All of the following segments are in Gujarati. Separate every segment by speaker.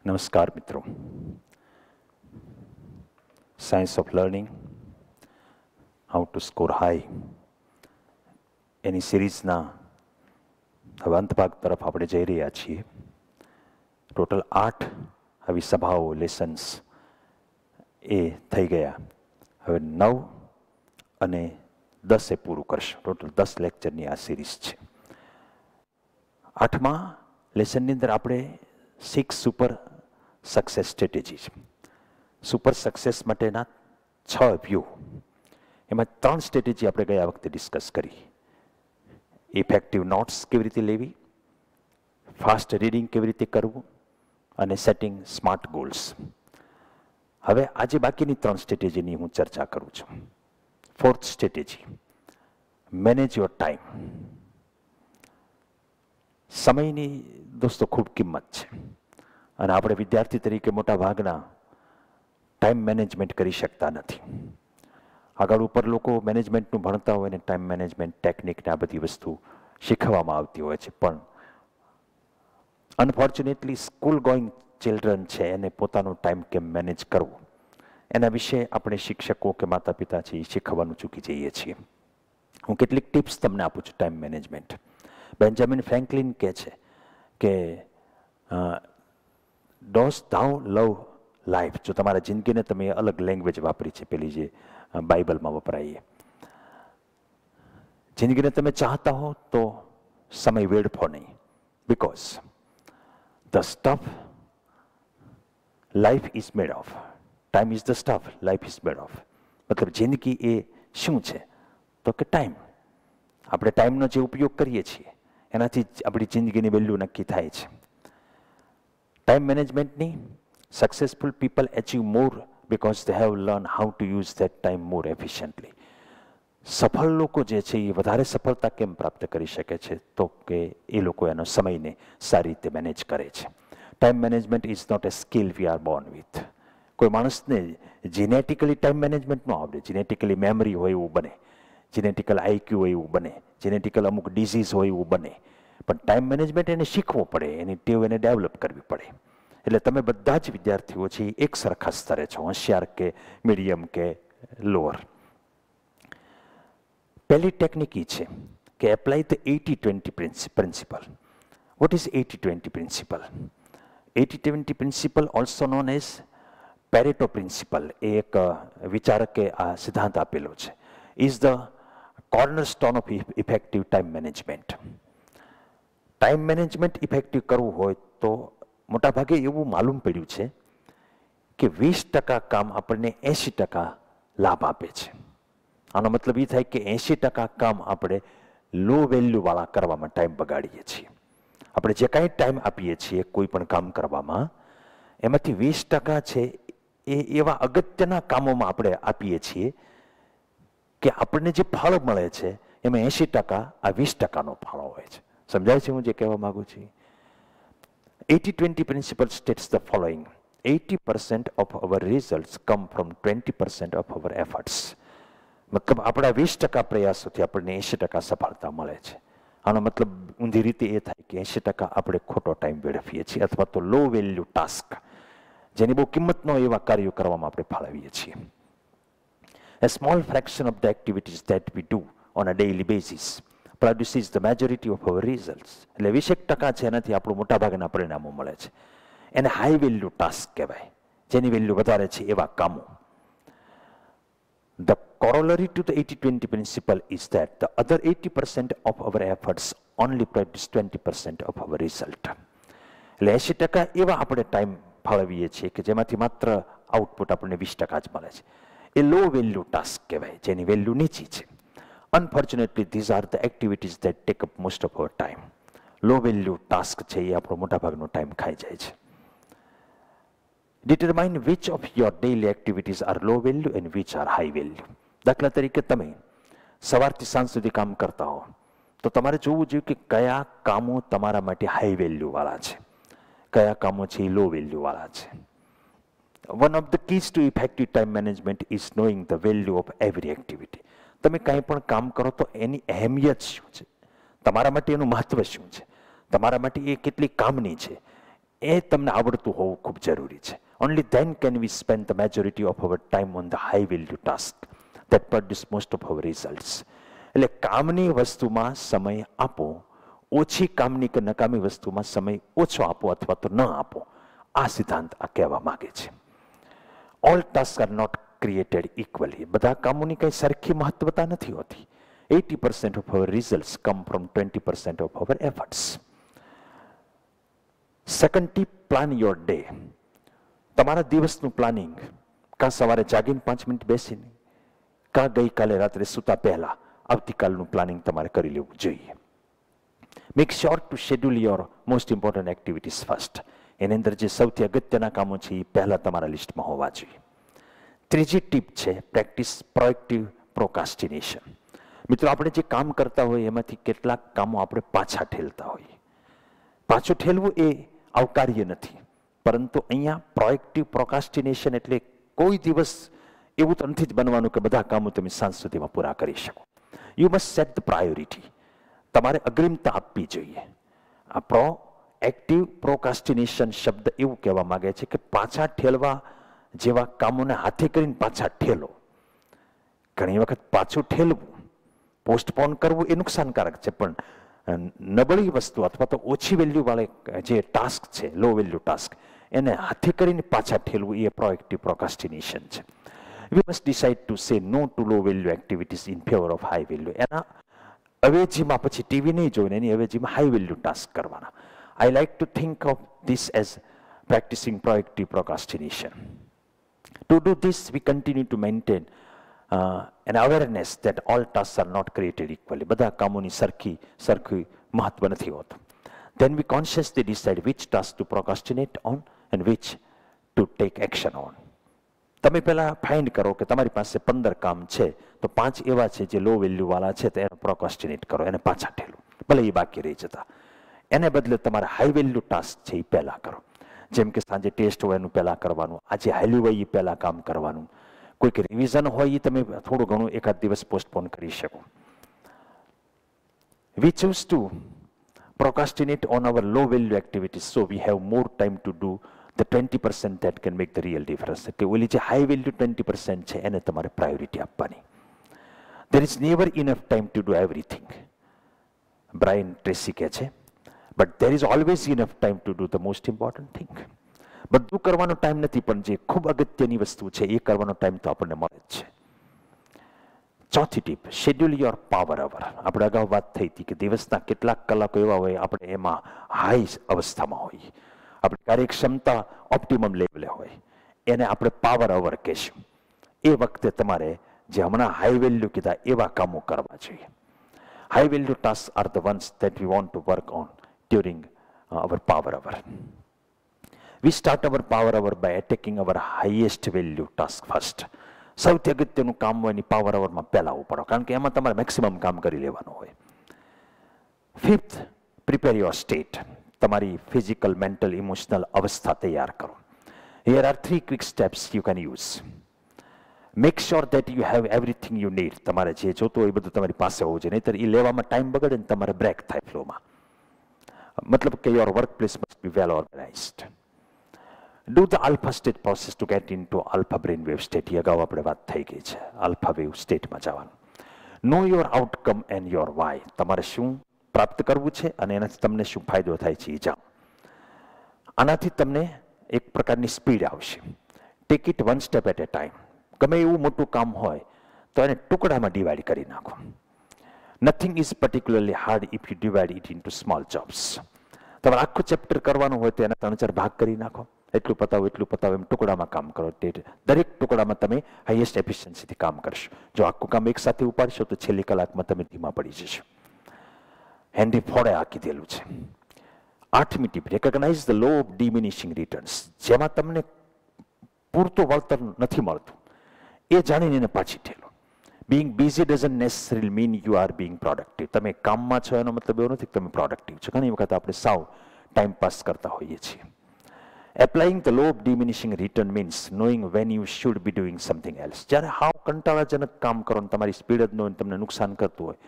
Speaker 1: નમસ્કાર મિત્રો. Science of learning, how to score high એની સિરીઝના હવે અંત ભાગ તરફ આપણે જઈ રહ્યા છીએ. ટોટલ 8 આવી સભાઓ, લેસન્સ એ થઈ ગયા. હવે 9 અને 10 એ પૂરું કરશું. ટોટલ 10 લેક્ચરની આ સિરીઝ છે. 8મા લેસનની અંદર આપણે 6 સુપર સક્સેસ સ્ટ્રેટેજી છે. સુપર સક્સેસ માટેના 6 વ્યૂ, એમાં 3 સ્ટ્રેટેજી આપણે ગયા વખતે ડિસ્કસ કરી. ઇફેક્ટિવ નોટ્સ કેવી રીતે લેવી, ફાસ્ટ રીડિંગ કેવી રીતે કરવું અને સેટિંગ સ્માર્ટ ગોલ્સ. હવે આજે બાકીની 3 સ્ટ્રેટેજીની હું ચર્ચા કરું છું. 4th strategy, manage your time. સમયની દોસ્તો ખૂબ કિંમત છે અને આપણે વિદ્યાર્થી તરીકે મોટા ભાગના ટાઈમ મેનેજમેન્ટ કરી શકતા નથી. આગળ ઉપર લોકો મેનેજમેન્ટનું ભણતા હોય ને ટાઈમ મેનેજમેન્ટ ટેકનિક ને આ બધી વસ્તુ શીખવવામાં આવતી હોય છે, પણ અનફોર્ચ્યુનેટલી સ્કૂલ ગોઈંગ ચિલ્ડ્રન છે એને પોતાનું ટાઈમ કેમ મેનેજ કરવું એના વિશે આપણે શિક્ષકો કે માતા પિતા છે એ શીખવવાનું ચૂકી જઈએ છીએ. હું કેટલીક ટિપ્સ તમને આપું છું ટાઈમ મેનેજમેન્ટ. બેન્જામિન ફ્રેન્કલિન કહે છે કે ડોસ ધા લવ લાઈફ. જો તમારા જિંદગીને તમે અલગ લેંગ્વેજ વાપરી છે, પેલી જે બાઇબલમાં વપરાઈએ, જિંદગીને તમે ચાહતા હો તો સમય વેડફો નહીં. Because the stuff life is made of, time is the stuff life is made of. મતલબ જિંદગી એ શું છે તો કે ટાઈમ. આપણે ટાઈમનો જે ઉપયોગ કરીએ છીએ એનાથી જ આપણી જિંદગીની વેલ્યુ નક્કી થાય છે. ટાઈમ મેનેજમેન્ટની successful people achieve more because they have learn how to use that time more efficiently. સફળ લોકો જે છે એ વધારે સફળતા કેમ પ્રાપ્ત કરી શકે છે તો કે એ લોકો એનો સમયને સારી રીતે મેનેજ કરે છે. Time management is not a skill we are born with. કોઈ માણસને જીનેટિકલી ટાઈમ મેનેજમેન્ટ ન આવડે, જીનેટિકલી મેમરી હોય એવું બને, જીનેટિકલ આઈક્યુ હોય એવું બને, જીનેટિકલ અમુક ડિઝીઝ હોય એવું બને, પણ ટાઈમ મેનેજમેન્ટ એને શીખવું પડે, એની ટેવ એને ડેવલપ કરવી પડે. એટલે તમે બધા જ વિદ્યાર્થીઓ છે એ એક સરખા સ્તરે છો, હોશિયાર કે મીડિયમ કે લોઅર. પહેલી ટેકનિક એ છે કે apply the 80-20 principle. What is 80-20 principle? 80-20 principle also known as Pareto principle, એ એક વિચારકે આ સિદ્ધાંત આપેલો છે. Is the cornerstone of effective time management. Time management effective કરવું હોય તો મોટાભાગે એવું માલુમ પડ્યું છે કે 20% કામ આપણને 80% લાભ આપે છે. આનો મતલબ એ થાય કે 80% કામ આપણે લો વેલ્યુવાળા કરવામાં ટાઈમ બગાડીએ છીએ. આપણે જે કાંઈ ટાઈમ આપીએ છીએ કોઈ પણ કામ કરવામાં, એમાંથી 20% છે એ એવા અગત્યના કામોમાં આપણે આપીએ છીએ કે આપણને જે ફળ મળે છે એમાં 80% આ 20%નો ફાળો હોય છે. સમજાય છે હું જે કહેવા માંગુ છું? 80-20 principle states the following: 80% of our results come from 20% of our efforts. મતલબ આપણા 20% પ્રયાસોથી આપણને 80% સફળતા મળે છે. આનો મતલબ ઊંધી રીતે એ થાય કે 80% આપણે ખોટો ટાઈમ વેડફીએ છીએ અથવા તો લો વેલ્યુ ટાસ્ક, જેની બહુ કિંમત ન એવા કાર્યો કરવામાં આપણે ફાળવીએ છીએ. A small fraction of the activities that we do on a daily basis produces the majority of our results. એટલે 20% છે એનાથી આપણું મોટાભાગના પરિણામો મળે છે. એને હાઈ વેલ્યુ ટાસ્ક કહેવાય, જેની વેલ્યુ વધારે છે એવા કામો. The corollary to the 80-20 principle is that the other 80% of our efforts only produce 20% of our result. એટલે 80% એવા આપણે ટાઈમ ફાળવીએ છીએ કે જેમાંથી માત્ર આઉટપુટ આપણને 20% જ મળે છે. એ લો વેલ્યુ ટાસ્ક કહેવાય, જેની વેલ્યુ નીચી છે. Unfortunately, these are the activities that take up most of our time. Low value task છે એ આપણો મોટાભાગનો ટાઈમ ખાઈ જાય છે. Determine which of your daily activities are low value and which are high value. દાખલા તરીકે તમે સવારથી સાંજ સુધી કામ કરતા હો તો તમારે જોવું જોઈએ કે કયા કામો તમારા માટે હાઈ વેલ્યુવાળા છે, કયા કામો છે એ લો વેલ્યુવાળા છે. One of the keys to effective time management is knowing the value of every activity. તમે કંઈ પણ કામ કરો તો એની અહેમિયત શું છે, તમારા માટે એનું મહત્વ શું છે, તમારા માટે એ કેટલી કામની છે, એ તમને આવડતું હોવું ખૂબ જરૂરી છે. Only then can we spend the majority of our time on the high value task that produce most of our results. એટલે કામની વસ્તુમાં સમય આપો, ઓછી કામની કે નકામી વસ્તુમાં સમય ઓછો આપો અથવા તો ન આપો. આ સિદ્ધાંત આ કહેવા માંગે છે. All task are not created equally. બધા કામોની કંઈ સરખી મહત્વતા નથી હોતી. 80% of our results come from 20% of our efforts. Second tip, plan your day. તમારા દિવસનું પ્લાનિંગ કાં સવારે જાગીને 5 મિનિટ બેસીને, કાં ગઈકાલે રાત્રે સૂતા પહેલા આવતીકાલનું પ્લાનિંગ તમારે કરી લેવું જોઈએ. Make sure to schedule your most important activities first. એની અંદર જે સૌથી અગત્યના કામો છે એ પહેલાં તમારા લિસ્ટમાં હોવા જોઈએ. ત્રીજી ટીપ છે પ્રેક્ટિસ પ્રોએક્ટિવ પ્રોકાસ્ટિનેશન. મિત્રો, આપણે જે કામ કરતા હોઈએ એમાંથી કેટલાક કામો આપણે પાછા ઠેલતા હોઈએ. પાછું ઠેલવું એ આવકાર્ય નથી, પરંતુ અહીંયા પ્રોએક્ટિવ પ્રોકાસ્ટિનેશન એટલે કોઈ દિવસ એવું તો નથી જ બનવાનું કે બધા કામો તમે સાંજ સુધીમાં પૂરા કરી શકો. You must set the priority. તમારે અગ્રિમતા આપવી જોઈએ. આ પ્રોએક્ટિવ પ્રોકાસ્ટિનેશન શબ્દ એવું કહેવા માંગે છે કે પાછા ઠેલવા જેવા કામોને હાથે કરીને પાછા ઠેલો. ઘણી વખત પાછું ઠેલવું, પોસ્ટપોન કરવું એ નુકસાનકારક છે, પણ નબળી વસ્તુ અથવા તો ઓછી વેલ્યુ વાળે જે ટાસ્ક છે, લો વેલ્યુ ટાસ્ક, એને હાથે કરીને પાછા ઠેલવું એ પ્રોએક્ટિવ પ્રોકાસ્ટિનેશન છે. We must decide to say no to low value activities in favor of high value. એના અવેજીમાં પછી ટીવી નહીં જોઈને એની અવેજીમાં હાઈ વેલ્યુ ટાસ્ક કરવાના. I like to think of this as practicing proactive procrastination. To do this, we continue to maintain an awareness that all tasks are not created equally. બધા કામોની સરખી મહત્વ નથી હોતું. Then we consciously decide which task to procrastinate on and which to take action on. તમે પહેલા ફાઇન્ડ કરો કે તમારી પાસે 15 કામ છે, તો 5 એવા છે જે લો વેલ્યુ વાળા છે, તો એને પ્રોકાસ્ટિનેટ કરો, એને પાછા ઠેલો, ભલે એ બાકી રહી જતા. એને બદલે તમારે હાઈ વેલ્યુ ટાસ્ક છે એ પહેલા કરો. જેમ કે સાંજે ટેસ્ટ હોય એનું પહેલા કરવાનું, આજે હાલ્યું હોય એ પહેલા કામ કરવાનું, કોઈક રિવિઝન હોય એ તમે થોડું ઘણું એકાદ દિવસ પોસ્ટપોન કરી શકો. We choose to procrastinate on our low value activities so we have more time to do the 20% that can make the real difference. એટલે ઓલી જે હાઈ વેલ્યુ 20% છે એને તમારે પ્રાયોરિટી આપવાની. There is never enough time to do everything. Brian Tracy કહે છે, but there is always enough time to do the most important thing. બધું કરવાનો ટાઈમ નથી, પણ જે ખૂબ અગત્યની વસ્તુ છે એ કરવાનો ટાઈમ તો આપણને મળે જ છે. ચોથી ટીપ, શેડ્યુલ યોર પાવર અવર. આપણે અગાઉ વાત થઈ હતી કે દિવસના કેટલાક કલાકો એવા હોય આપણે એમાં હાઈ અવસ્થામાં હોઈએ, આપણી કાર્યક્ષમતા ઓપ્ટિમમ લેવલે હોય, એને આપણે પાવર અવર કહેશું. એ વખતે તમારે જે હમણાં હાઈ વેલ્યુ કીધા એવા કામો કરવા જોઈએ. High value task are the ones that we want to work on during our power hour. We start our power hour by attacking our highest value task first. સૌથી અગત્યનું કામ હોય એની પાવર અવરમાં પહેલા ઉપાડો, કારણ કે એમાં તમારે મેક્સિમમ કામ કરી લેવાનું હોય. Fifth, prepare your state. તમારી ફિઝિકલ, મેન્ટલ, ઇમોશનલ અવસ્થા તૈયાર કરો. Here are 3 quick steps you can use. Make sure that you have everything you need. તમારે જે જોતું હોય એ બધું તમારી પાસે હોવું જોઈએ, નહીતર એ લેવામાં ટાઈમ બગડે ને તમારે બ્રેક થાય ફ્લોમાં. મતલબ કે your work place must be well organised. Do the alpha state process to get into alpha brainwave state. એ અગાઉ આપણે વાત થઈ ગઈ છે, આલ્ફા વેવ સ્ટેટમાં જવાનું. Know your outcome and your why. તમારે શું પ્રાપ્ત કરવું છે અને એનાથી તમને શું ફાયદો થાય છે એ જાણો. આનાથી તમને એક પ્રકારની સ્પીડ આવશે. Take it one step at a time. ગમે એવું મોટું કામ હોય તો એને ટુકડામાં ડિવાઈડ કરી નાખો. Nothing is particularly hard if you divide it into small jobs. તમારે આખું ચેપ્ટર કરવાનું હોય તો એના 3-4 ભાગ કરી નાખો. એટલું પતાવો એમ ટુકડામાં કામ કરો. દરેક ટુકડામાં તમે હાઈએસ્ટ એફિશિયન્સીથી કામ કરશો. જો આખું કામ એક સાથે ઉપાડશો તો છેલ્લી કલાકમાં તમે ધીમા પડી જશો. હેનરી ફોર્ડે આ કીધેલું છે. 8મી tip, recognise the law of diminishing returns. જેમાં તમને પૂરતું વળતર નથી મળતું એ જાણીને એને પાછી ઠેલો. Being busy doesn't necessarily mean you are being productive. તમે કામમાં છો એનો મતલબ એવો નથી કે તમે પ્રોડક્ટિવ છો. ઘણી વખત આપણે સાવ ટાઈમ પાસ કરતા હોઈએ છીએ. Applying the law of diminishing return means knowing when you should be doing something else. જ્યારે હાવ કંટાળાજનક કામ કરો ને તમારી સ્પીડ જ ન હોય, તમને નુકસાન કરતું હોય,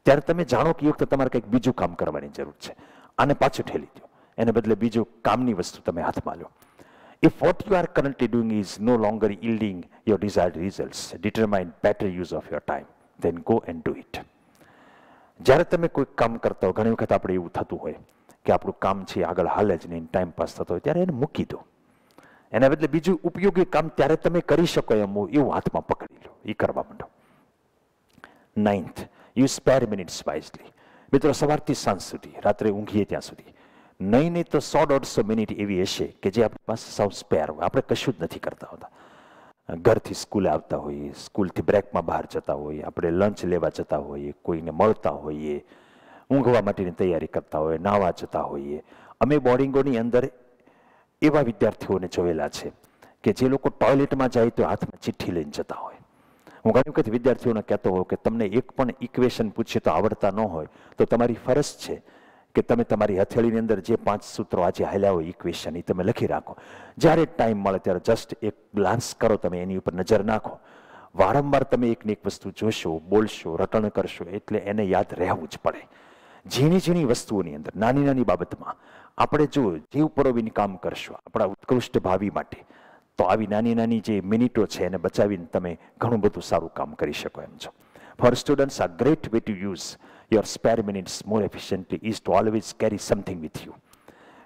Speaker 1: ત્યારે તમે જાણો કે એ વખતે તમારે કંઈક બીજું કામ કરવાની જરૂર છે. આને પાછું ઠેલી દો. એને બદલે બીજું કામની વસ્તુ તમે હાથમાં લો. If what you are currently doing is no longer yielding your desired results, determine better use of your time, then go and do it. જ્યારે તમે કોઈ કામ કરતા હો, ઘણી વખત આપણે એવું થતું હોય કે આપણું કામ છે આગળ હાલે જ નહીં, ટાઈમ પાસ થતો હોય, ત્યારે એને મૂકી દો. એના બદલે બીજું ઉપયોગી કામ ત્યારે તમે કરી શકો એવું હાથમાં પકડી લો, એ કરવા માંડો. 9th, you spare minutes wisely. મિત્રો, સવારથી સાંજ સુધી, રાત્રે ઊંઘીએ ત્યાં સુધી નહીં તો 100-150 મિનિટ એવી હશે કે જે આપણી પાસે સાવ સ્પેર હોય. આપણે કશું જ નથી કરતા હોતા. ઘરથી સ્કૂલે આવતા હોઈએ, સ્કૂલથી બ્રેકમાં બહાર જતા હોઈએ, આપણે લંચ લેવા જતા હોઈએ, કોઈને મળતા હોઈએ, ઊંઘવા માટેની તૈયારી કરતા હોઈએ, નાહવા જતા હોઈએ. અમે બોર્ડિંગોની અંદર એવા વિદ્યાર્થીઓને જોયેલા છે કે જે લોકો ટોયલેટમાં જાય તો હાથમાં ચિઠ્ઠી લઈને જતા હોય. હું ઘણી વખત વિદ્યાર્થીઓને કહેતો હોઉં કે તમને એક પણ ઇક્વેશન પૂછીએ તો આવડતા ન હોય તો તમારી ફરજ છે કે તમે તમારી હથેળીની અંદર જે 5 સૂત્રો આજે હાલ્યા હોય ઇક્વેશન, એ તમે લખી રાખો. જ્યારે ટાઈમ મળે ત્યારે જસ્ટ એક ગ્લાન્સ કરો, તમે એની ઉપર નજર નાખો. વારંવાર તમે એકને એક વસ્તુ જોશો, બોલશો, રટણ કરશો, એટલે એને યાદ રહેવું જ પડે. ઝીણી ઝીણી વસ્તુઓની અંદર, નાની નાની બાબતમાં આપણે જો જીવ પરોવીને કામ કરશો આપણા ઉત્કૃષ્ટ ભાવિ માટે, તો આવી નાની નાની જે મિનિટો છે એને બચાવીને તમે ઘણું બધું સારું કામ કરી શકો એમ છો. For students, a great way to use your spare minutes more efficiently is to always carry something with you.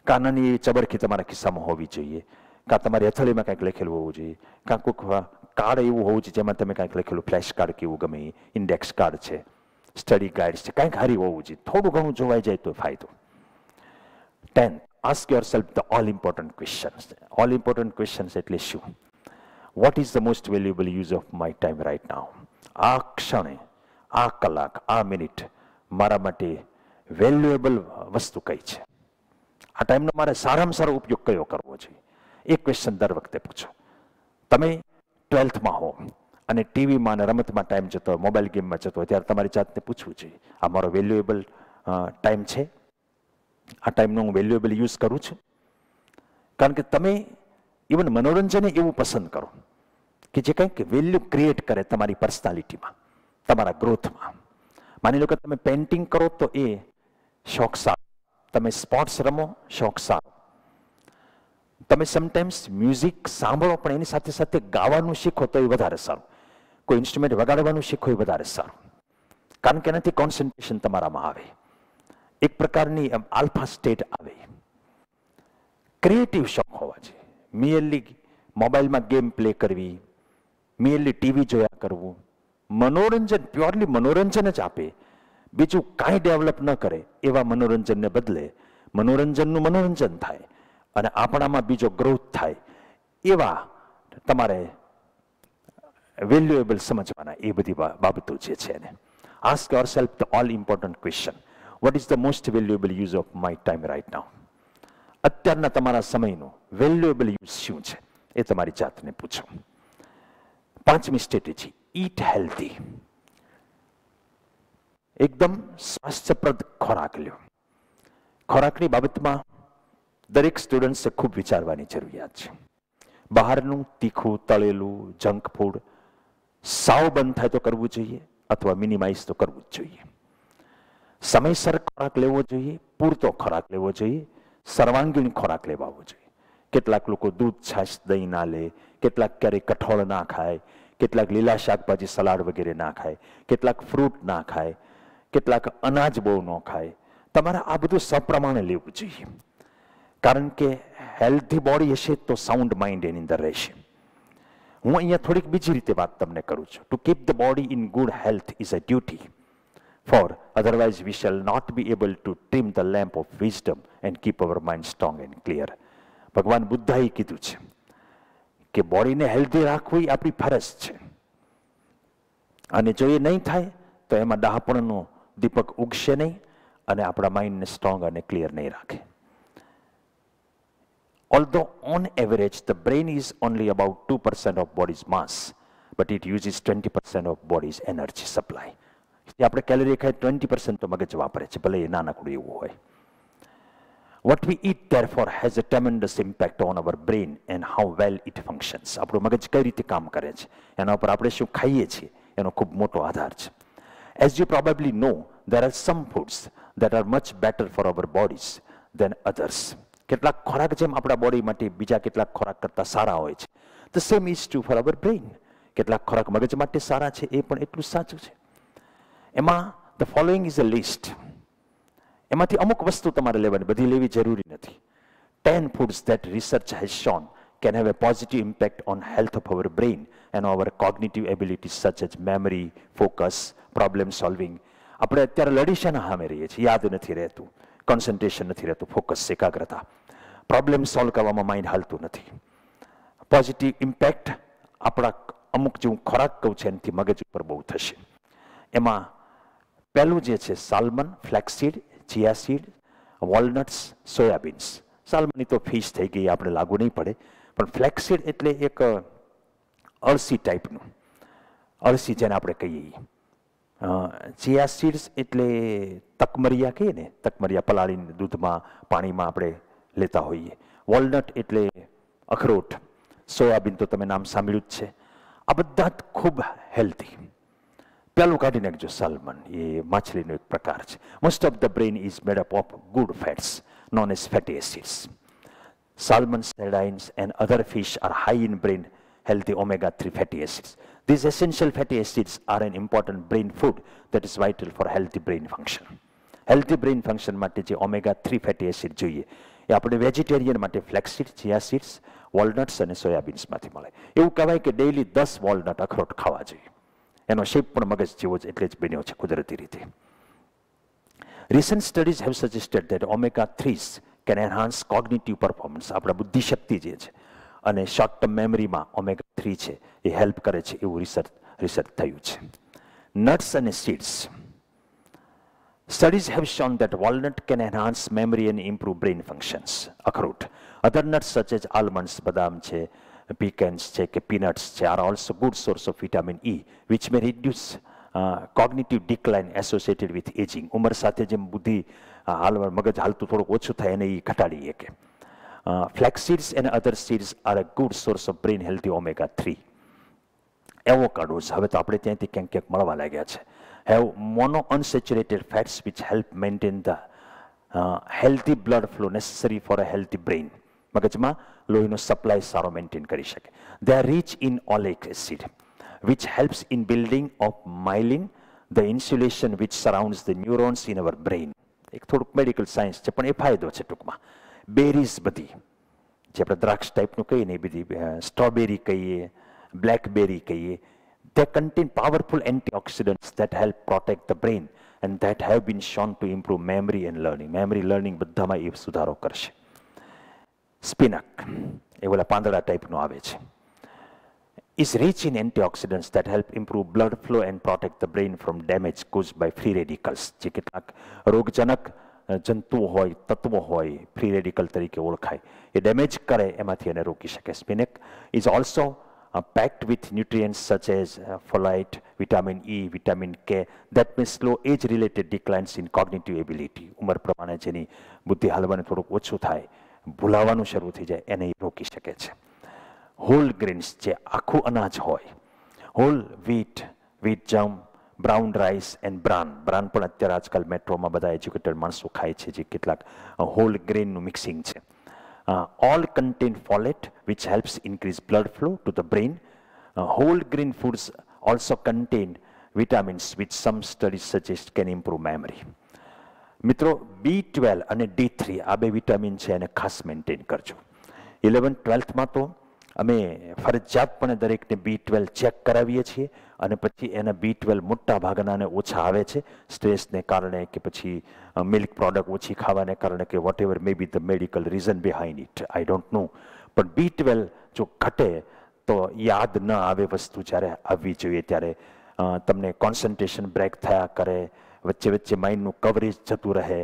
Speaker 1: કાનાની એવી ચબરખી તમારા ખિસ્સામાં હોવી જોઈએ, કાં તમારી હથેળીમાં કંઈક લખેલું હોવું જોઈએ, કાં કોઈક કાર્ડ એવું હોવું જોઈએ જેમાં તમે કંઈક લખેલું, ફ્લેશ કાર્ડ કેવું ગમે, ઇન્ડેક્સ કાર્ડ છે, સ્ટડી ગાઈડ છે, કંઈક હારી હોવું જોઈએ. થોડું ઘણું જોવાઈ જાય તો ફાયદો. 10th, ask yourself the all important questions. All important questions એટલે શું? What is the most valuable use of my time right now? આ ક્ષણે, આ કલાક, આ મિનિટ મારા માટે વેલ્યુએબલ વસ્તુ કઈ છે? આ ટાઈમનો મારે સારામાં સારો ઉપયોગ કયો કરવો જોઈએ? એ ક્વેશ્ચન દર વખતે પૂછો. તમે 12thમાં હો અને ટીવીમાં અને રમતમાં ટાઈમ જતો હોય, મોબાઈલ ગેમમાં જતો હોય, ત્યારે તમારી જાતને પૂછવું જોઈએ, આ મારો વેલ્યુએબલ ટાઈમ છે? આ ટાઈમનો હું વેલ્યુએબલ યુઝ કરું છું? કારણ કે તમે ઇવન મનોરંજન એવું પસંદ કરો કે જે કંઈક વેલ્યુ ક્રિએટ કરે તમારી પર્સનાલિટીમાં, તમારા ગ્રોથમાં. માની લો કે તમે પેઇન્ટિંગ કરો તો એ શોખ સારો, તમે સ્પોર્ટ્સ રમો, શોખ સારો, તમે સમટાઈમ્સ મ્યુઝિક સાંભળો પણ એની સાથે સાથે ગાવાનું શીખો તો એ વધારે સારું, કોઈ ઇન્સ્ટ્રુમેન્ટ વગાડવાનું શીખો એ વધારે સારું. કારણ કે એનાથી કોન્સન્ટ્રેશન તમારામાં આવે, એક પ્રકારની આલ્ફા સ્ટેટ આવે. ક્રિએટિવ શોખ હોવા જોઈએ. મિયરલી મોબાઈલમાં ગેમ પ્લે કરવી, મિયરલી ટીવી જોયા કરવું, મનોરંજન, પ્યોરલી મનોરંજન જ આપે, બીજું કાંઈ ડેવલપ ન કરે એવા મનોરંજનને બદલે મનોરંજનનું મનોરંજન થાય અને આપણામાં બીજો ગ્રોથ થાય એવા તમારે વેલ્યુએબલ સમજવાના એ બધી બાબતો જે છે ને. Ask yourself the all important question. What is the most valuable use of my time right now? અત્યારના તમારા સમયનો વેલ્યુએબલ યુઝ શું છે એ તમારી જાતને પૂછો. 5મી સ્ટ્રેટેજી, ઈટ હેલ્ધી. એકદમ સ્વાસ્થ્યપ્રદ ખોરાક લ્યો. ખોરાકની બાબતમાં દરેક સ્ટુડન્ટ્સે ખૂબ વિચારવાની જરૂરિયાત છે. બહારનું તીખું, તળેલું, જંક ફૂડ સાવ બંધ થાય તો કરવું જોઈએ અથવા મિનિમાઇઝ તો કરવું જ જોઈએ. સમયસર ખોરાક લેવો જોઈએ, પૂરતો ખોરાક લેવો જોઈએ, સર્વાંગીણ ખોરાક લેવાવો જોઈએ. કેટલાક લોકો દૂધ, છાશ, દહીં ના લે, કેટલાક ક્યારેક કઠોળ ના ખાય, કેટલાક લીલા શાકભાજી, સલાડ વગેરે ના ખાય, કેટલાક ફ્રૂટ ના ખાય, કેટલાક અનાજ બહુ ન ખાય. તમારે આ બધું સપ્રમાણે લેવું જોઈએ. કારણ કે હેલ્ધી બોડી હશે તો સાઉન્ડ માઇન્ડ એની અંદર રહેશે. હું અહીંયા થોડીક બીજી રીતે વાત તમને કરું છું. To keep the body in good health is a duty, for otherwise we shall not be able to trim the lamp of wisdom and keep our mind strong and clear. ભગવાન બુદ્ધાએ કીધું છે કે બોડીને હેલ્ધી રાખવું એ આપણી ફરજ છે, અને જો એ નહીં થાય તો એમાં ડહાપણનો દીપક ઉગશે નહીં અને આપણા માઇન્ડને સ્ટ્રોંગ અને ક્લિયર નહીં રાખે. Although on average the brain is only about 2% of body's mass, but it uses 20% of body's energy supply. આપણે કેલરી ખાય 20% તો મગજ વાપરે છે, ભલે એ નાનકડું એવું હોય. What we eat therefore has a tremendous impact on our brain and how well it functions. આપણું મગજ કઈ રીતે કામ કરે છે એના ઉપર આપણે શું ખાઈએ છીએ એનો ખૂબ મોટો આધાર છે. As you probably know, there are some foods that are much better for our bodies than others. કેટલાક ખોરાક જેમ આપણા બોડી માટે બીજા કેટલાક ખોરાક કરતાં સારા હોય છે. The same is true for our brain. કેટલાક ખોરાક મગજ માટે સારા છે એ પણ એટલું સાચું છે. એમાં the following is a list. એમાંથી અમુક વસ્તુ તમારે લેવાની, બધી લેવી જરૂરી નથી. 10 foods that research has shown can have a positive impact on health of our brain and our cognitive abilities such as memory, focus, problem solving. આપણે અત્યારે લડી શાના સામે રહીએ છીએ? યાદ નથી રહેતું, કોન્સન્ટ્રેશન નથી રહેતું, ફોકસ, એકાગ્રતા, પ્રોબ્લેમ સોલ્વ કરવામાં માઇન્ડ હાલતું નથી. પોઝિટિવ ઇમ્પેક્ટ આપણા અમુક જે હું ખોરાક કહું છું એનાથી મગજ ઉપર બહુ થશે. એમાં પહેલું જે છે salmon, flaxseed, chia seed, walnuts, soybeans. સાલ્મનની તો ફિશ થઈ ગઈ, આપણે લાગુ નહીં પડે, પણ ફ્લેક્સીડ એટલે એક અળસી ટાઈપનું, અળસી જેને આપણે કહીએ. ચિયા સીડ્સ એટલે તકમરિયા કહીએ ને, તકમરિયા પલાળીને દૂધમાં પાણીમાં આપણે લેતા હોઈએ. વોલનટ એટલે અખરોટ, સોયાબીન તો તમે નામ સાંભળ્યું જ છે. આ બધા જ ખૂબ હેલ્ધી. પહેલું કાઢી નાખજો સાલ્મન, એ માછલીનો એક પ્રકાર છે. Most of the brain is made up of good fats known as fatty acids. Salmon, sardines and other fish are high in brain healthy omega-3 fatty acids. These essential fatty acids are an important brain food that is vital for healthy brain function. Healthy brain function માટે જે omega-3 fatty acid જોઈએ એ આપણે વેજીટેરિયન માટે ફ્લેક્સીડ, ચિયા સીડ્સ, વોલનટ્સ અને સોયાબીન્સમાંથી મળે. એવું કહેવાય કે ડેઇલી 10 વોલનટ અખરોટ ખાવા જોઈએ. એનો શેપ પણ મગજ જેવો જ એટલે જ બન્યો છે કુદરતી રીતે. Recent studies have suggested that omega-3s can enhance cognitive performance. આપણા બુદ્ધિ શક્તિ જે છે અને શોર્ટ ટર્મ મેમરીમાં omega-3 છે એ હેલ્પ કરે છે એવું રિસર્ચ થયું છે. નટ્સ અને seeds. Studies have shown that walnut can enhance memory and improve brain functions. અખરોટ. Other nuts such as almonds, બદામ છે, pecans છે કે peanuts છે are also good source of vitamin E which may reduce cognitive decline associated with aging. ઉંમર સાથે જેમ બુદ્ધિ મગજ હાલતું થોડુંક ઓછું થાય એને એ ઘટાડી શકે. Flax seeds and other seeds are a good source of brain healthy omega-3. એવોકાડોઝ હવે તો આપણે ત્યાંથી ક્યાંક ક્યાંક મળવા લાગ્યા છે. Have mono unsaturated fats which help maintain the healthy blood flow necessary for a healthy brain. મગજમાં લોહીનો સપ્લાય સારો મેન્ટેન કરી શકે. They are rich in oleic acid which helps in building of myelin, the insulation which surrounds the neurons in our brain. એક થોડુંક મેડિકલ સાયન્સ છે પણ એ ફાયદો છે ટૂંકમાં. બેરીઝ બધી જે આપણે દ્રાક્ષ ટાઈપનું કહીએ ને એ બધી, સ્ટ્રોબેરી કહીએ, બ્લેકબેરી કહીએ, they contain powerful antioxidants that help protect the brain and that have been shown to improve memory and learning. Memory learning બધામાં એ સુધારો કરશે. સ્પિનક એ ઓલા પાંદડા ટાઈપનું આવે છે. Is rich in antioxidants that help improve blood flow and protect the brain from damage caused by free radicals. જે કેટલાક રોગજનક જંતુઓ હોય, તત્વો હોય, ફ્રી રેડિકલ તરીકે ઓળખાય, એ ડેમેજ કરે એમાંથી એને રોકી શકે. સ્પિનક is also packed with nutrients such as folate, vitamin E, vitamin K that may slow age-related declines in cognitive ability. ઉંમર પ્રમાણે જેની બુદ્ધિ હાલવાનું થોડુંક ઓછું થાય, ભૂલાવાનું શરૂ થઈ જાય, એને રોકી શકે છે. હોલ ગ્રેન્સ જે આખું અનાજ હોય, હોલ વીટ, વીટ જમ, બ્રાઉન રાઈસ એન્ડ બ્રાન. બ્રાન પણ અત્યારે આજકાલ મેટ્રોમાં બધા એજ્યુકેટેડ માણસો ખાય છે, જે કેટલાક હોલ ગ્રેનનું મિક્સિંગ છે. All contain folate which helps increase blood flow to the brain. Whole grain foods also contain vitamins which some studies suggest can improve memory. મિત્રો B12 અને D3 આ બે વિટામિન છે એને ખાસ મેન્ટેન કરજો. 11th 12thમાં તો અમે ફરજિયાતપણે દરેકને B12 ચેક કરાવીએ છીએ અને પછી એના B12 મોટા ભાગનાને ઓછા આવે છે સ્ટ્રેસને કારણે કે પછી મિલ્ક પ્રોડક્ટ ઓછી ખાવાને કારણે કે whatever may be the medical reason behind it, I don't know. પણ B12 જો ઘટે તો યાદ ન આવે વસ્તુ જ્યારે આવવી જોઈએ ત્યારે તમને કોન્સન્ટ્રેશન બ્રેક થયા કરે, વચ્ચે વચ્ચે માઇન્ડનું કવરેજ જતું રહે,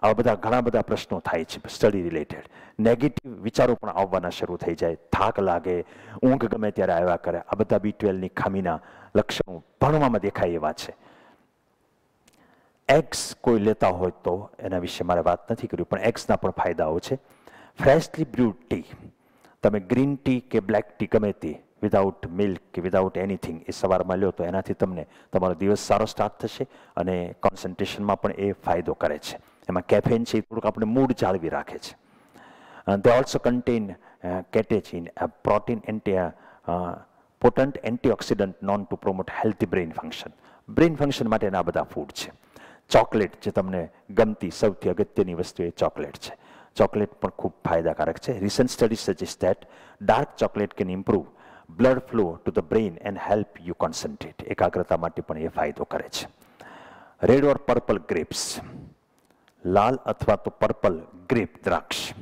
Speaker 1: આવા બધા ઘણા બધા પ્રશ્નો થાય છે સ્ટડી રિલેટેડ. નેગેટિવ વિચારો પણ આવવાના શરૂ થઈ જાય, થાક લાગે, ઊંઘ ગમે ત્યારે આવ્યા કરે. આ બધા B12ની ખામીના લક્ષણો ભણવામાં દેખાય એવા છે. એગ્સ કોઈ લેતા હોય તો એના વિશે મારે વાત નથી કર્યું, પણ એગ્સના પણ ફાયદાઓ છે. ફ્રેશલી બ્રુડ ટી, તમે ગ્રીન ટી કે બ્લેક ટી ગમે તે વિધાઉટ મિલ્ક કે વિધાઉટ એનીથિંગ એ સવારમાં લો તો એનાથી તમને તમારો દિવસ સારો સ્ટાર્ટ થશે અને કોન્સન્ટ્રેશનમાં પણ એ ફાયદો કરે છે. એમાં કેફેન છે એ થોડુંક આપણે મૂડ જાળવી રાખે છે. They also contain catechin, a protein potent antioxidant known to promote healthy brain function. Brain function માટેના આ બધા ફૂડ છે. ચોકલેટ જે તમને ગમતી સૌથી અગત્યની વસ્તુ એ ચોકલેટ છે. ચોકલેટ પણ ખૂબ ફાયદાકારક છે. Recent study suggest that dark chocolate can improve blood flow to the brain and help you concentrate. એકાગ્રતા માટે પણ એ ફાયદો કરે છે. રેડ ઓર પર્પલ ગ્રેપ્સ, લાલ અથવા તો પર્પલ ગ્રેપ દ્રાક્ષ.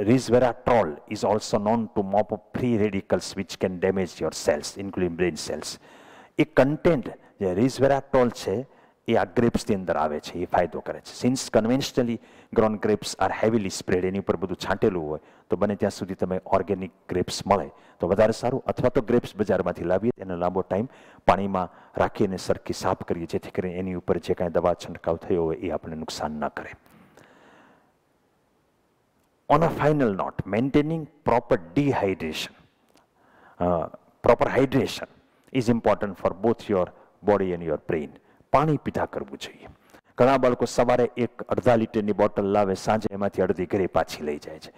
Speaker 1: Resveratrol is also known to mop up free radicals which can damage your cells, including brain cells. A content જે resveratrol છે એ આ ગ્રેપ્સની અંદર આવે છે, એ ફાયદો કરે છે. Since conventionally grown grapes are heavily sprayed, એની ઉપર બધું છાંટેલું હોય, તો બને ત્યાં સુધી તમે ઓર્ગેનિક ગ્રેપ્સ મળે તો વધારે સારું. અથવા તો ગ્રેપ્સ બજારમાંથી લાવીએ એનો લાંબો ટાઈમ પાણીમાં રાખીને સરખી સાફ કરીએ, જેથી કરીને એની ઉપર જે કાંઈ દવા છંટકાવ થયો હોય એ આપણને નુકસાન ન કરે. On a final note, maintaining proper dehydration, proper hydration is important for both your body and your brain. પાણી પીધા કરવું જોઈએ. ઘણા બાળકો સવારે એક અડધા લીટરની બોટલ લાવે, સાંજે એમાંથી અડધી ઘરે પાછી લઈ જાય છે.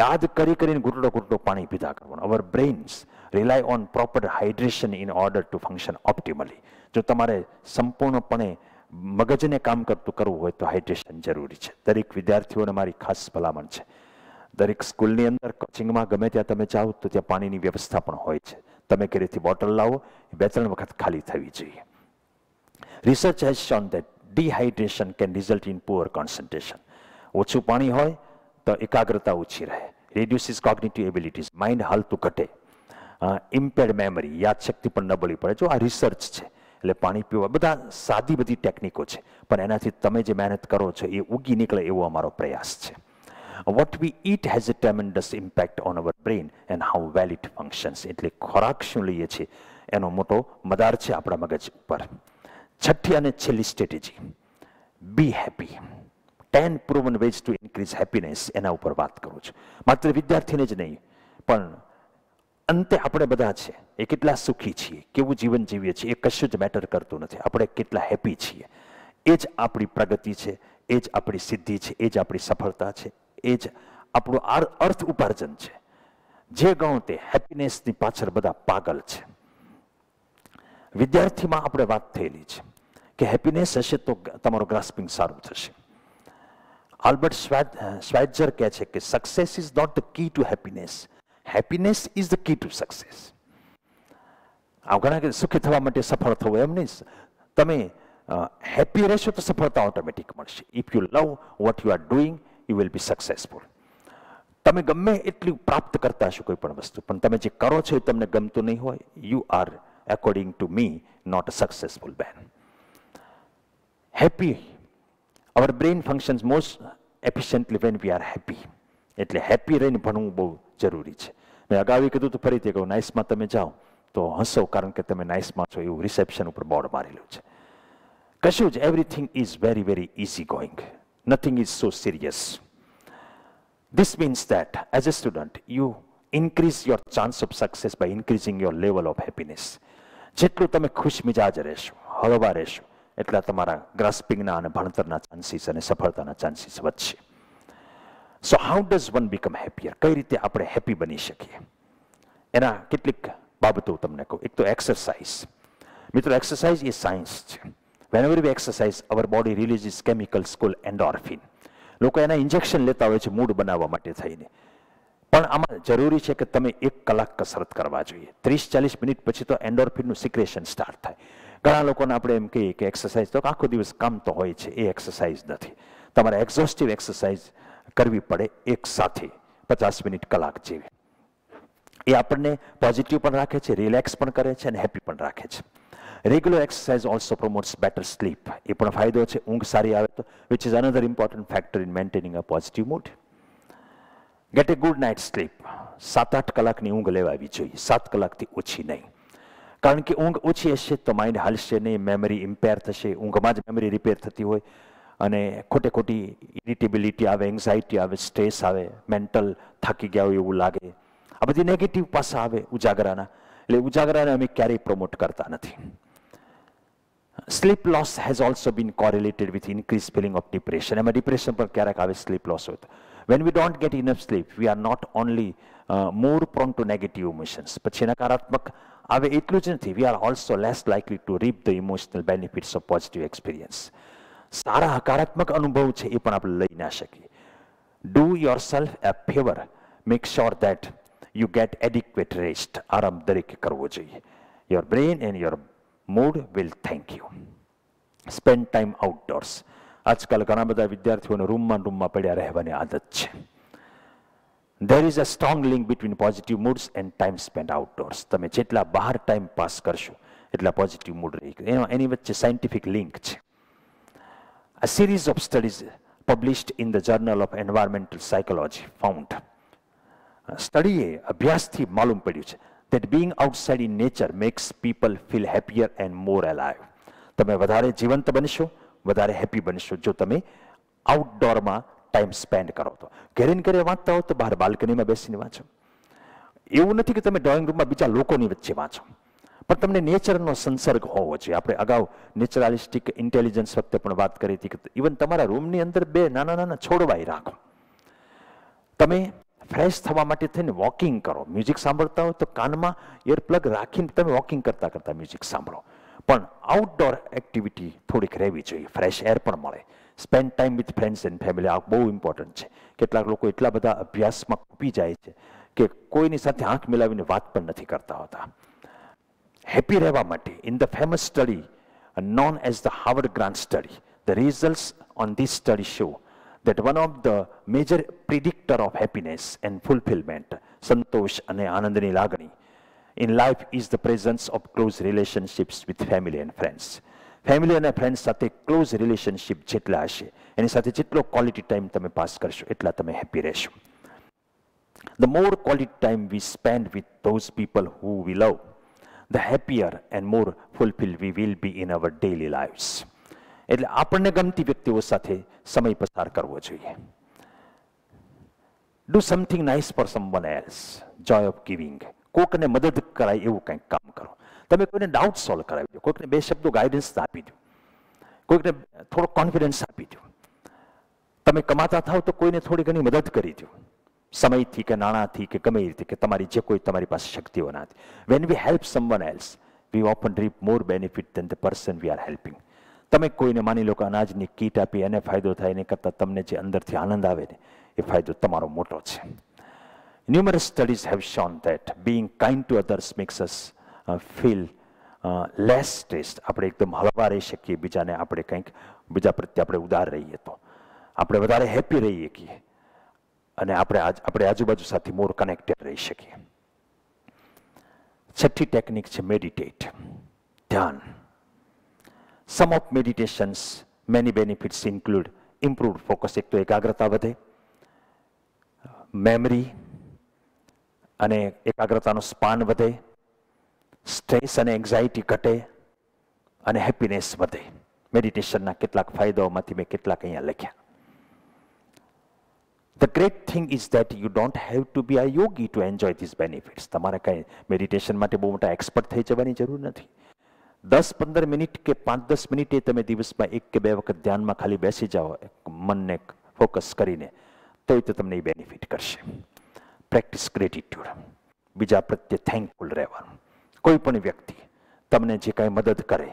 Speaker 1: યાદ કરીને ઘૂંટડો ઘૂંટડો પાણી પીધા કરવાનું. Our brains rely on proper hydration in order to function optimally. જો તમારે સંપૂર્ણપણે મગજને કામ કરતું કરવું હોય તો હાઇડ્રેશન જરૂરી છે. દરેક વિદ્યાર્થીઓને મારી ખાસ ભલામણ છે. દરેક સ્કૂલની અંદર, કોચિંગમાં, ગમે ત્યાં તમે જાઓ તો ત્યાં પાણીની વ્યવસ્થા પણ હોય છે. તમે ઘરેથી બોટલ લાવો, 2-3 વખત ખાલી થવી જોઈએ. Research has shown that dehydration can result in poor concentration. ઓછું પાણી હોય તો એકાગ્રતા ઓછી રહે. રિડ્યુસીસ કોગ્નિટિવ એબિલિટીઝ, માઇન્ડ હાલતું ઘટે. ઇમ્પેર્ડ મેમરી, યાદશક્તિ પણ નબળી પડે. જો આ રિસર્ચ છે, એટલે પાણી પીવા બધા સાદી બધી ટેકનિકો છે, પણ એનાથી તમે જે મહેનત કરો છો એ ઉગી નીકળે એવો અમારો પ્રયાસ છે. What we eat has a tremendous impact on our brain and how well it functions. એટલે ખોરાક શું લઈએ છીએ એનો મોટો મદાર છે આપણા મગજ ઉપર. છઠ્ઠી અને છેલ્લી strategy, B happy. 10 proven ways to increase happiness, એના ઉપર વાત કરું છું. માત્ર વિદ્યાર્થીને જ નહીં, પણ અંતે આપણે બધા છે એ કેટલા સુખી છીએ, કેવું જીવન જીવીએ છીએ, એ કશું જ મેટર કરતું નથી. આપણે કેટલા હેપી છીએ એ જ આપણી પ્રગતિ છે, એ જ આપણી સિદ્ધિ છે, એ જ આપણી સફળતા છે, એ જ આપણું અર્થ ઉપાર્જન છે. જે ગણો તે હેપીનેસની પાછળ બધા પાગલ છે. વિદ્યાર્થીમાં આપણે વાત થયેલી છે કે હેપીનેસ હશે તો તમારું ગ્રાસ્પિંગ સારું થશે. આલ્બર્ટ શ્વાઇત્ઝર કહે છે કે success is not the key to happiness, happiness is the key to success. આ ઘણા કે સુખી થવા માટે સફળ થવું એમ નહીં. તમે હેપી રહેશો તો સફળતા ઓટોમેટિક મળશે. If you love what you are doing, you will be successful. તમે ગમે એટલું પ્રાપ્ત કરતા હશો કોઈ પણ વસ્તુ, પણ તમે જે કરો છો એ તમને ગમતું નહીં હોય, you are according to me not a successful man. Happy, our brain functions most efficiently when we are happy. એટલે હેપી રહીને ભણવું બહુ જરૂરી છે. મેં અગાઉ કીધું તો ફરીથી કહું, નાઇસમાં તમે જાઓ તો હસો, કારણ કે તમે નાઇસમાં છો એવું રિસેપ્શન ઉપર બોર્ડ મારેલું છે. કશું જ everything is very very easy going. Nothing is so serious. This means that as a student, you increase your chance of success by increasing your level of happiness. જેટલું તમે ખુશ મિજાજ રહેશો, હળવા રહેશો, એટલા તમારા ગ્રાસ્પિંગના અને ભણતરના ચાન્સીસ અને સફળતાના ચાન્સીસ વધશે. So how does one become happier? કઈ રીતે આપણે હેપી બની શકીએ? એના કેટલીક બાબતો તમને કહું. એક તો એક્સરસાઇઝ. મિત્રો, એક્સરસાઇઝ એ સાયન્સ છે. Whenever we exercise, our body releases chemicals called endorphin. લોકો એના ઇન્જેક્શન લેતા હોય છે મૂડ બનાવવા માટે થઈને, પણ આમાં જરૂરી છે કે તમે 1 કલાક કસરત કરવા જોઈએ. 30-40 મિનિટ પછી તો એન્ડોર્ફિનનું સિક્રેશન સ્ટાર્ટ થાય. ઘણા લોકોને આપણે એમ કહીએ કે એક્સરસાઇઝ તો આખો દિવસ કામ તો હોય છે, એ એક્સરસાઇઝ નથી. તમારે એક્ઝોસ્ટિવ એક્સરસાઇઝ કરવી પડે એક સાથે 50 મિનિટ, કલાક જેવી. એ આપણને પોઝિટિવ પણ રાખે છે, રિલેક્સ પણ કરે છે અને હેપી પણ રાખે છે. Regular exercise also promotes better sleep. એ પણ ફાયદો છે, ઊંઘ સારી આવે તો, which is another important factor in maintaining a positive mood. Get a good night sleep. 7-8 કલાકની ઊંઘ લેવાવી જોઈએ, 7 કલાકથી ઓછી નહીં. કારણ કે ઊંઘ ઓછી હશે તો માઇન્ડ હાલશે નહીં, મેમરી ઇમ્પેર થશે. ઊંઘમાં જ મેમરી રિપેર થતી હોય અને ખોટી ઇરિટેબિલિટી આવે, એન્ઝાઇટી આવે, સ્ટ્રેસ આવે, મેન્ટલ થાકી ગયા હોય એવું લાગે. આ બધી નેગેટિવ પાસા આવે ઉજાગરાના. એટલે ઉજાગરાને અમે ક્યારેય પ્રમોટ કરતા નથી. Sleep loss has also been correlated with increased feeling of depression. એમાં ડિપ્રેશન પર ક્યારેક આવે sleep loss હોય તો. When we don't get enough sleep, we are not only more prone to negative emotions. પછી નકારાત્મક આવે એટલું જ નથી. We are also less likely to reap the emotional benefits of positive experience. સારા હકારાત્મક અનુભવ છે એ પણ આપણે લઈ ના શકીએ. Do yourself a favor. Make sure that you get adequate rest. આરામ દરેકે કરવો જોઈએ. Your brain and your mood will thank you. Spend time outdoors. આજકાલ ઘણા બધા વિદ્યાર્થીઓને રૂમમાં પડ્યા રહેવાની આદત છે. There is a strong link between positive moods and time spent outdoors. તમે જેટલા બહાર ટાઈમ પાસ કરશો એટલા પોઝિટિવ મૂડ રહી. એની વચ્ચે સાયન્ટિફિક લિંક છે. A series of studies published in the Journal of Environmental Psychology found સ્ટડીએ અભ્યાસથી માલુમ પડ્યું છે that being outside in nature makes people feel happier and more alive. તમે વધારે જીવંત બનશો, વધારે હેપી બનશો જો તમે આઉટડોરમાં ટાઈમ સ્પેન્ડ કરો તો. ઘરે ને ઘરે વાંચતા હો તો બહાર બાલ્કનીમાં બેસીને વાંચો. એવું નથી કે તમે ડ્રોઈંગ રૂમમાં બીજા લોકોની વચ્ચે વાંચો, પણ તમને નેચરનો સંસર્ગ હોવો જોઈએ. આપણે અગાઉ નેચરાલિસ્ટિક ઇન્ટેલિજન્સ વખતે પણ વાત કરી હતી કે ઇવન તમારા રૂમની અંદર 2 નાના નાના છોડવાઈ રાખો. તમે ફ્રેશ થવા માટે થઈને વોકિંગ કરો. મ્યુઝિક સાંભળતા હોય તો કાનમાં એરપ્લગ રાખીને તમે વોકિંગ કરતા કરતા મ્યુઝિક સાંભળો. પણ આઉટડોર એક્ટિવિટી થોડીક રહેવી જોઈએ, ફ્રેશ એર પણ મળે. Spend time with friends and family, આ બહુ ઇમ્પોર્ટન્ટ છે. કેટલાક લોકો એટલા બધા અભ્યાસમાં કૂપી જાય છે કે કોઈની સાથે આંખ મિલાવીને વાત પણ નથી કરતા હોતા. હેપી રહેવા માટે in the famous study known as the Howard Grant study, the results on this study show that one of the major predictor of happiness and fulfillment, સંતોષ અને આનંદની લાગણી in life is the presence of close relationships with family and friends. Family અને ફ્રેન્ડ્સ સાથે ક્લોઝ રિલેશનશિપ જેટલા હશે, એની સાથે જેટલો ક્વોલિટી ટાઈમ તમે પાસ કરશો એટલા તમે હેપી રહેશો. The more quality time we spend with those people who we love, the happier and more fulfilled we will be in our daily lives. એટલે આપણને ગમતી વ્યક્તિઓ સાથે સમય પસાર કરવો જોઈએ. Do something nice for someone else. Joy of giving. કોકને મદદ કરાય એવું કંઈક કામ કરો. તમે કોઈને ડાઉટ સોલ્વ કરાવી દો, કોઈકને 2 શબ્દો ગાઈડન્સ આપી દો, કોઈકને થોડો કોન્ફિડન્સ આપી દો. તમે કમાતા થાવ તો કોઈને થોડી ઘણી મદદ કરી દો, સમયથી કે નાણાંથી કે ગમે રીતે કે તમારી જે કોઈ તમારી પાસે શક્તિઓનાથી. When we help someone else, we often reap more benefit than the person we are helping. તમે કોઈને માની લો કે અનાજની કીટ આપી એને ફાયદો થાય એની કરતાં તમને જે અંદરથી આનંદ આવે ને એ ફાયદો તમારો મોટો છે. Numerous studies have shown that being kind to others makes us feel less stressed. આપણે એકદમ હળવા રહી શકીએ, બીજાને આપણે કંઈક બીજા પ્રત્યે આપણે ઉદાર રહીએ તો આપણે વધારે હેપી રહીએ છીએ અને આપણે આજુબાજુ સાથે મોર કનેક્ટેડ રહી શકીએ. છઠ્ઠી ટેકનિક છે મેડિટેટ, ધ્યાન. Some of meditation's many benefits include improved focus. એક તો એકાગ્રતા વધે, મેમરી અને એકાગ્રતાનો સ્પાન વધે, સ્ટ્રેસ અને એન્ઝાઇટી ઘટે અને હેપીનેસ વધે. મેડિટેશનના કેટલાક ફાયદાઓમાંથી મેં કેટલાક અહીંયા લખ્યા. The great thing is that you don't have to be a yogi to enjoy these benefits. તમારે કાંઈ મેડિટેશન માટે બહુ મોટા એક્સપર્ટ થઈ જવાની જરૂર નથી. 10-15 મિનિટ કે 5-10 મિનિટે તમે દિવસમાં 1 કે 2 વખત ધ્યાનમાં ખાલી બેસી જાઓ મનને ફોકસ કરીને તો તમને એ બેનિફિટ કરશે. પ્રેક્ટિસ ગ્રેટિટ્યુડ, બીજા પ્રત્યે થેન્કફુલ રહેવાનું. કોઈ પણ વ્યક્તિ તમને જે કાંઈ મદદ કરે,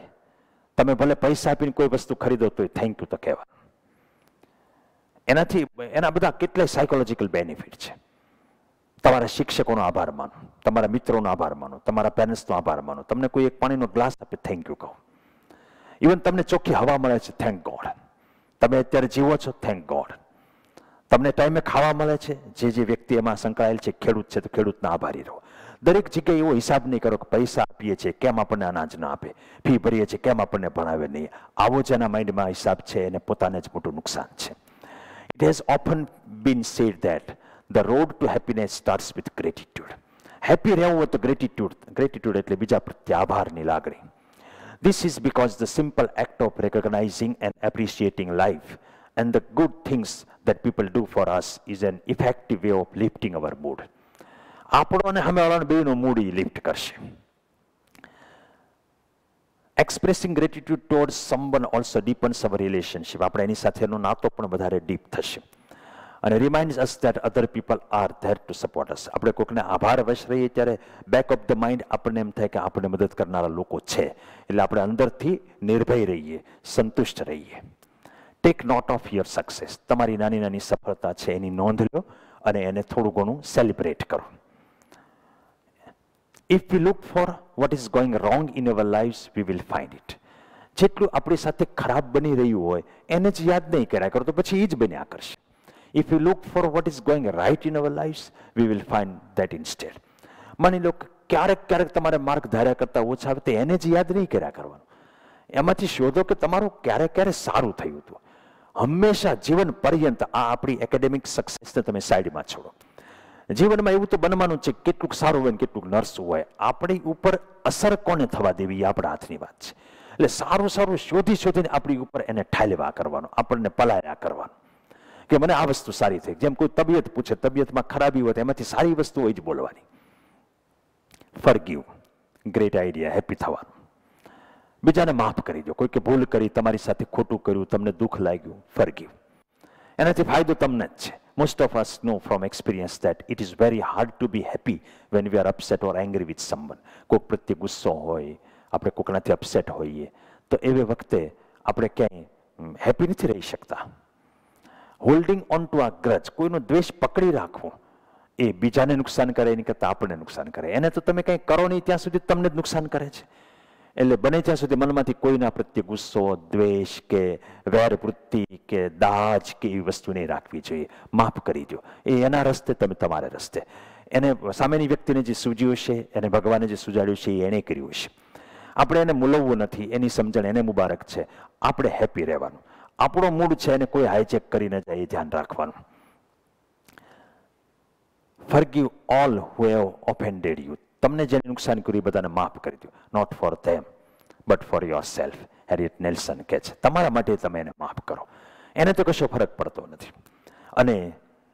Speaker 1: તમે ભલે પૈસા આપીને કોઈ વસ્તુ ખરીદો તો થેન્ક યુ તો કહેવાનું. એનાથી એના બધા કેટલાય સાયકોલોજીકલ બેનિફિટ છે. તમારા શિક્ષકોનો આભાર માનો, તમારા મિત્રોનો આભાર માનો, તમારા પેરેન્ટ્સનો આભાર માનો. તમને કોઈ એક પાણીનો ગ્લાસ આપે થેન્ક યુ કહો. ઇવન તમને ચોખ્ખી હવા મળે છે થેન્ક ગોડ. તમે અત્યારે જીવો છો થેન્ક ગોડ. તમને ટાઈમે ખાવા મળે છે, જે વ્યક્તિ એમાં સંકળાયેલ છે ખેડૂત છે તો ખેડૂતના આભારી રહો. દરેક જગ્યાએ એવો હિસાબ નહીં કરો કે પૈસા આપીએ છીએ કેમ આપણને અનાજ ના આપે, ફી ભરીએ છીએ કેમ આપણને ભણાવે નહીં. આવો જેના માઇન્ડમાં હિસાબ છે એને પોતાને જ મોટું નુકસાન છે. It has often been said that the road to happiness starts with gratitude. Happy રહેવું હોય તો gratitude એટલે બીજા પ્રત્યે આભારની લાગણી. This is because the simple act of recognizing and appreciating life and the good things that people do for us is an effective way of lifting our mood. આપણો અને સામેવાળાનો બેયનો મૂડ લિફ્ટ કરશે. Expressing gratitude towards someone also deepens our relationship. આપણે એની સાથેનો નાતો પણ વધારે ડીપ થશે. અને reminds us that other people are there to support us. આપણે કોઈકને આભાર વશ રહીએ ત્યારે બેક ઓફ ધ માઇન્ડ આપણને એમ થાય કે આપણને મદદ કરનારા લોકો છે, એટલે આપણે અંદરથી નિર્ભય રહીએ, સંતુષ્ટ રહીએ. Take note of your success. તમારી નાની નાની સફળતા છે એની નોંધ લો અને એને થોડું ઘણું સેલિબ્રેટ કરો. If we look four what is going wrong in our lives we will find it. જેટલું આપણી સાથે ખરાબ બની રહ્યું હોય એને જ યાદ નહીં કર્યા કરો તો પછી એ જ બન્યા કરશે. If we look for what is going right in our lives, we will find that instead. માની લો ક્યારેક ક્યારેક તમારે માર્ક ધાર્યા કરતા ઓછા આવે તો એને જ યાદ નહીં કર્યા કરવાનું. એમાંથી શોધો કે તમારું ક્યારેક ક્યારે સારું થયું હતું. હંમેશા જીવન પર્યંત આ આપણી એકેડેમિક સક્સેસને તમે સાઈડમાં છોડો. જીવનમાં એવું તો બનવાનું છે કેટલુંક સારું હોય ને કેટલુંક નરસું હોય. આપણી ઉપર અસર કોને થવા દેવી એ આપણા હાથની વાત છે. એટલે સારું સારું શોધી શોધીને આપણી ઉપર એને ઠાલવા કરવાનું, આપણને પલાયા કરવાનું કે મને આ વસ્તુ સારી થઈ. જેમ કોઈ તબિયત પૂછે, તબિયતમાં ખરાબી હોય એમાંથી સારી વસ્તુ હોય જ બોલવાની. ફોરગીવ, ગ્રેટ આઈડિયા, હેપી થવાનું. બીજાને માફ કરી દો. કોઈકે ભૂલ કરી, તમારી સાથે ખોટું કર્યું, તમને દુઃખ લાગ્યું, ફોરગીવ. એનાથી ફાયદો તમને જ છે. Most of us know from experience that it is very hard to be happy when we are upset or angry with someone. કોઈક પ્રત્યે ગુસ્સો હોય, આપણે કોઈકનાથી અપસેટ હોઈએ તો એવે વખતે આપણે ક્યાંય હેપી નથી રહી શકતા. હોલ્ડિંગ ઓન ટુ આ ગ્રજ, કોઈનો દ્વેષ પકડી રાખવો એ બીજાને નુકસાન કરે એની કરતાં આપણને નુકસાન કરે. એને તો તમે કંઈ કરો નહીં ત્યાં સુધી તમને જ નુકસાન કરે છે. એટલે બને ત્યાં સુધી મનમાંથી કોઈના પ્રત્યે ગુસ્સો, દ્વેષ કે વેર વૃત્તિ કે દાજ કે એવી વસ્તુ નહીં રાખવી જોઈએ. માફ કરી દો. એ એના રસ્તે, તમે તમારે રસ્તે. એને સામેની વ્યક્તિને જે સૂજ્યું છે, એને ભગવાને જે સુજાડ્યું છે એ એણે કર્યું છે. આપણે એને મૂલવવું નથી. એની સમજણ એને મુબારક છે. આપણે હેપી રહેવાનું. આપણો મૂડ છે એને કોઈ હાઈજેક કરીને જાય એ ધ્યાન રાખવાનું. Forgive all who have offended you. તમને જેને નુકસાન કર્યું એ બધાને માફ કરી દો. Not for them but for yourself. Harriet Nelson કહે છે તમારા માટે તમે એને માફ કરો. એને તો કશો ફરક પડતો નથી. અને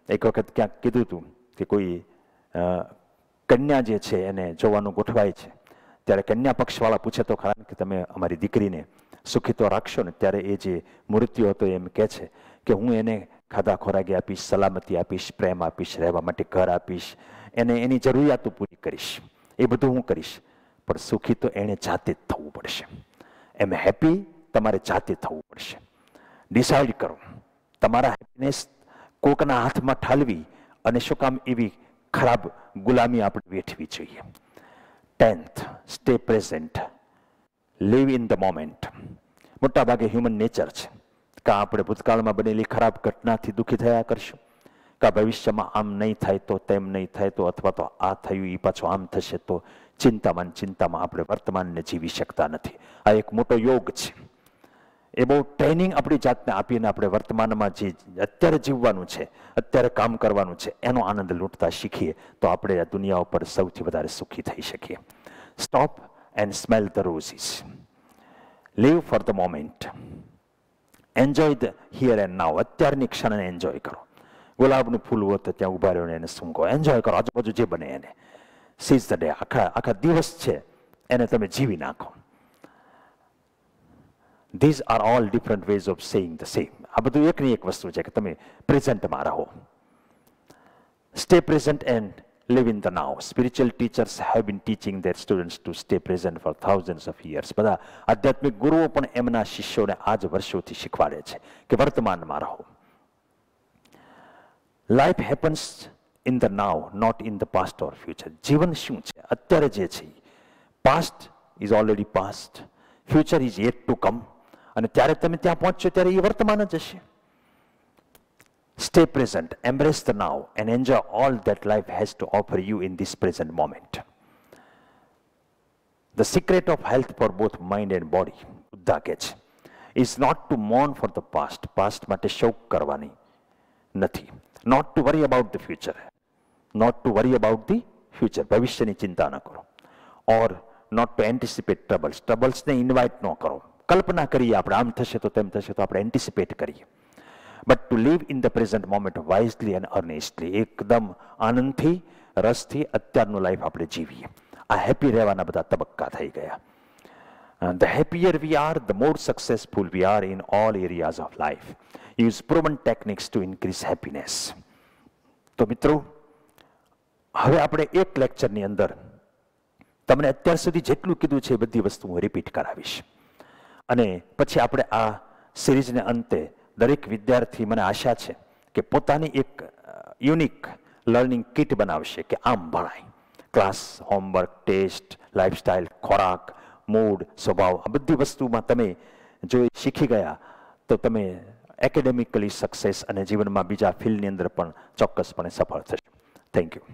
Speaker 1: એક વખત ક્યાંક કીધું હતું કે કોઈ કન્યા જે છે એને જોવાનું ગોઠવાય છે ત્યારે કન્યા પક્ષવાળા પૂછે તો ખરા કે તમે અમારી દીકરીને સુખી તો રાખશો ને? ત્યારે એ જે મૂર્તિઓ હતો એમ કહે છે કે હું એને ખાધા ખોરાકી આપીશ, સલામતી આપીશ, પ્રેમ આપીશ, રહેવા માટે ઘર આપીશ, એને એની જરૂરિયાતો પૂરી કરીશ, એ બધું હું કરીશ, પણ સુખી તો એણે જાતે જ થવું પડશે. એમ હેપી તમારે જાતે થવું પડશે. ડિસાઇડ કરો. તમારા હેપીનેસ કોકના હાથમાં ઠાલવી અને શું કામ એવી ખરાબ ગુલામી આપણે વેઠવી જોઈએ. 10th, stay present, leave in the moment. મોટા ભાગે હ્યુમન નેચર છે કે આપણે ભૂતકાળમાં બનેલી ખરાબ ઘટનાથી દુઃખી થયા કરશું, કે ભવિષ્યમાં આમ નહીં થાય તો, તેમ નહીં થાય તો, અથવા તો આ થયું એ પાછું આમ થશે તો, ચિંતામાં આપણે વર્તમાનને જીવી શકતા નથી. આ એક મોટો યોગ છે. એ બહુ ટ્રેનિંગ આપણી જાતને આપીને આપણે વર્તમાનમાં જે અત્યારે જીવવાનું છે, અત્યારે કામ કરવાનું છે, એનો આનંદ લૂંટતા શીખીએ તો આપણે આ દુનિયા ઉપર સૌથી વધારે સુખી થઈ શકીએ. Stop and smell the roses. Live for the moment. Enjoy the here and now. અત્યારની ક્ષણને એન્જોય કરો. ગુલાબનું ફૂલ હોય તો ત્યાં ઉભા રહ્યો એને સૂંઘો, એન્જોય કરો. આજુબાજુ જે બને એને. Seize the day. આખા દિવસ છે એને તમે જીવી નાખો. These are all different ways of saying the same. આ બધું એકની એક વસ્તુ છે કે તમે પ્રેઝન્ટમાં રહો. Stay present and live in the now. Spiritual teachers have been teaching their students to stay present for thousands of years. બધા આધ્યાત્મિક ગુરુઓ પણ એમના શિષ્યોને આજ વર્ષોથી શીખવાડે છે કે વર્તમાનમાં રહો. Life happens in the now, not in the past or future. જીવન શું છે? અત્યારે જે છે. Past is already past. Future is yet to come. અને ત્યારે તમે ત્યાં પહોંચશો ત્યારે એ વર્તમાન જ હશે. Stay present, embrace the now and enjoy all that life has to offer you in this present moment. The secret of health for both mind and body, Buddha કહે છે, is not to mourn for the past. Past માટે શોક કરવાની નથી. Not to worry about the future. Not to worry about the future. ભવિષ્યની ચિંતા ન કરો. Or not to anticipate troubles. Troublesને ઇન્વાઇટ ન કરો. કલ્પના કરીએ આપણે આમ થશે તો તેમ થશે તો આપણે એન્ટિસિપેટ કરીએ. But to live in the present moment wisely and earnestly. એકદમ આનંદથી, રસથી અત્યારનું લાઈફ આપણે જીવીએ. આ હેપી રહેવાના બધા તબક્કા થઈ ગયા. The happier we are, the more successful we are in all areas of life. Use proven techniques to increase happiness. તો મિત્રો, હવે આપણે એક લેક્ચરની અંદર તમને અત્યાર સુધી જેટલું કીધું છે એ બધી વસ્તુ હું રિપીટ કરાવીશ, અને પછી આપણે આ સિરીઝને અંતે દરેક વિદ્યાર્થી, મને આશા છે કે પોતાની એક યુનિક લર્નિંગ કિટ બનાવશે કે આમ ભણાય. ક્લાસ, હોમવર્ક, ટેસ્ટ, લાઈફસ્ટાઈલ, ખોરાક, મૂડ, સ્વભાવ, આ બધી વસ્તુમાં તમે જો શીખી ગયા તો તમે એકેડેમિકલી સક્સેસ અને જીવનમાં બીજા ફિલ્ડની અંદર પણ ચોક્કસપણે સફળ થશો. Thank you.